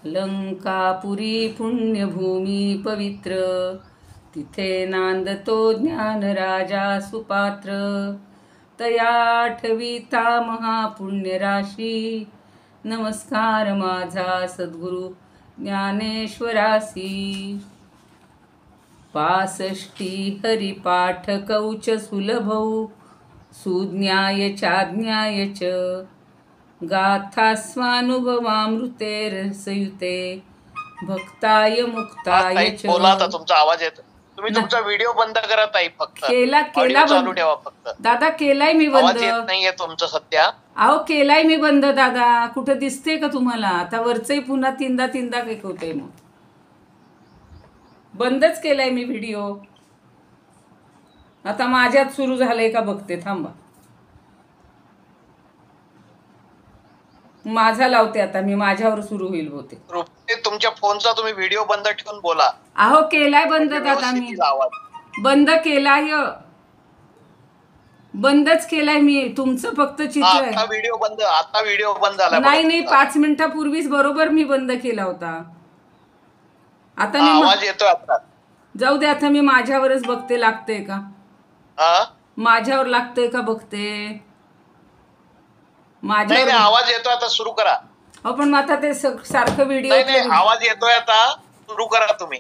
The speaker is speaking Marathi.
लंकापुरी पुण्यभूमी पवित्र, तिथे नांदतो ज्ञान राजा सुपात्र. तया आठविता महापुण्य राशी, नमस्कार माझा सद्गुरु ज्ञानेश्वरासी. 65 हरिपाठ कौच सुलभौ, सुज्ञाय चाज्ञाय च. गाथा स्वानुभवामृते रसयुते, भक्ताय मुक्ताय च. बोला आता, तुमचा आवाज येतो. तुम्ही तुमचा व्हिडिओ बंद करत आहे. फक्त केला चालू ठेवा. फक्त दादा केलाय मी बंद. आवाज येत नाहीये तुमचा सध्या. अहो केलाय मी बंद दादा. कुठं दिसते का तुम्हाला? आता वरचंही पुन्हा तीनदा काही होते. मग बंदच केलाय मी व्हिडिओ. आता माझ्यात सुरू झालंय का बघते, थांबा. माझा लावते आता मी, माझ्यावर सुरू होईल होते. तुमच्या फोनचा तुम्ही व्हिडिओ बंद ठेवून बोला. अहो केलाय बंद दादा मी. बंद केलाय, बंदच केलाय मी. तुमचं फक्त चित्र आहे. आता व्हिडिओ बंद झाला. नाही 5 मिनिटापूर्वीच बरोबर मी बंद केला होता. आता मी आवाज येतोय आता. जाऊ दे, आता मी माझ्यावरच बघते लागते का. माझ्यावर लागतंय का बघते. माझ्यावर आवाज येतोय आता. सुरू करा. हो पण आता ते सारखं व्हिडिओ. आवाज येतोय आता. सुरू करा तुम्ही.